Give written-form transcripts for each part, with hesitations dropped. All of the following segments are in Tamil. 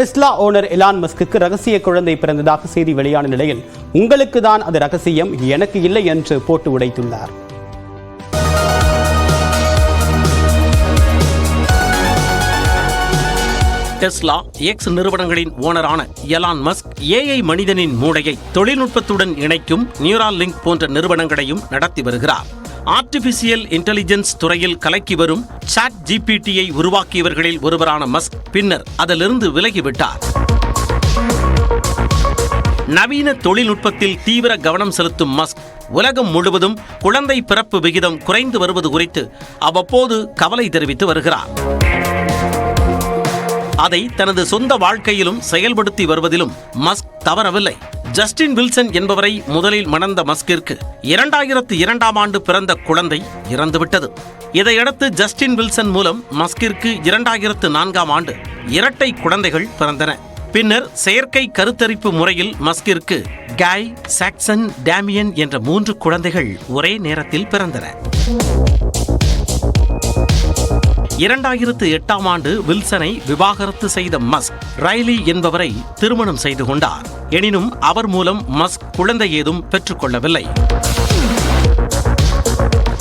டெஸ்லா ஓனர் எலான் மஸ்குக்கு ரகசிய குழந்தை பிறந்ததாக செய்தி வெளியான நிலையில் உங்களுக்கு தான் அது ரகசியம், எனக்கு இல்லை என்று போட்டு உடைத்துள்ளார். டெஸ்லா, எக்ஸ் நிறுவனங்களின் ஓனரான எலான் மஸ்க் ஏஐ மனிதனின் மூளையை தொழில்நுட்பத்துடன் இணைக்கும் நியூரால் லிங்க் போன்ற நிறுவனங்களையும் நடத்தி வருகிறார். ஆர்டிபிஷியல் இன்டெலிஜென்ஸ் துறையில் கலக்கி வரும் சாட் ஜிபிடியை உருவாக்கியவர்களில் ஒருவரான மஸ்க் பின்னர் அதிலிருந்து விலகிவிட்டார். நவீன தொழில்நுட்பத்தில் தீவிர கவனம் செலுத்தும் மஸ்க் உலகம் முழுவதும் குழந்தை பிறப்பு விகிதம் குறைந்து வருவது குறித்து அவ்வப்போது கவலை தெரிவித்து வருகிறார். அதை தனது சொந்த வாழ்க்கையிலும் செயல்படுத்தி வருவதிலும் மஸ்க் தவறவில்லை. ஜஸ்டின் வில்சன் என்பவரை முதலில் மணந்த மஸ்கிற்கு 2002ஆம் ஆண்டு பிறந்த குழந்தை இறந்துவிட்டது. இதையடுத்து ஜஸ்டின் வில்சன் மூலம் மஸ்கிற்கு 2004ஆம் ஆண்டு இரட்டை குழந்தைகள் பிறந்தன. பின்னர் செயற்கை கருத்தரிப்பு முறையில் மஸ்கிற்கு காய், சாக்சன், டேமியன் என்ற 3 குழந்தைகள் ஒரே நேரத்தில் பிறந்தன. 2008ஆம் ஆண்டு வில்சனை விவாகரத்து செய்த மஸ்க் ரைலி என்பவரை திருமணம் செய்து கொண்டார். எனினும் அவர் மூலம் மஸ்க் குழந்தை ஏதும் பெற்றுக்கொள்ளவில்லை.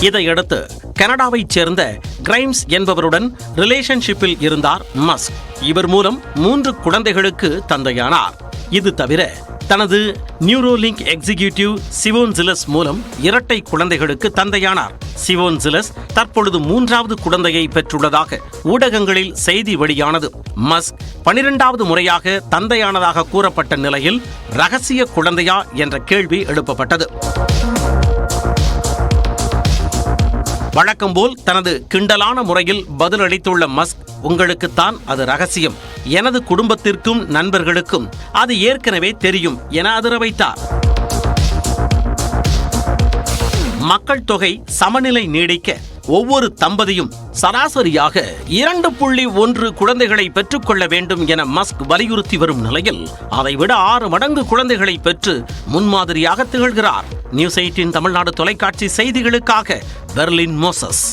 இதையடுத்து கனடாவைச் சேர்ந்த கிரைம்ஸ் என்பவருடன் ரிலேஷன்ஷிப்பில் இருந்தார் மஸ்க். இவர் மூலம் 3 குழந்தைகளுக்கு தந்தையானார். இது தவிர தனது நியூரோலிங்க் எக்ஸிகியூட்டிவ் சிவோன் ஜிலஸ் மூலம் இரட்டை குழந்தைகளுக்கு தந்தையானார். சிவோன் ஜிலஸ் தற்பொழுது 3வது குழந்தையை பெற்றுள்ளதாக ஊடகங்களில் செய்தி வெளியானது. மஸ்க் 12வது முறையாக தந்தையானதாக கூறப்பட்ட நிலையில் ரகசிய குழந்தையா என்ற கேள்வி எழுப்பப்பட்டது. வழக்கம்போல் தனது கிண்டலான முறையில் பதிலளித்துள்ள மஸ்க், உங்களுக்குத்தான் அது ரகசியம், எனது குடும்பத்திற்கும் நண்பர்களுக்கும் அது ஏற்கனவே தெரியும் என அதிர வைத்தார். மக்கள் தொகை சமநிலை நீடிக்க ஒவ்வொரு தம்பதியும் சராசரியாக 2.1 குழந்தைகளை பெற்றுக்கொள்ள வேண்டும் என மஸ்க் வலியுறுத்தி வரும் நிலையில் அதைவிட 6 மடங்கு குழந்தைகளை பெற்று முன்மாதிரியாக திகழ்கிறார். நியூஸ் 18 தமிழ்நாடு தொலைக்காட்சி செய்திகளுக்காக பெர்லின் மோசஸ்.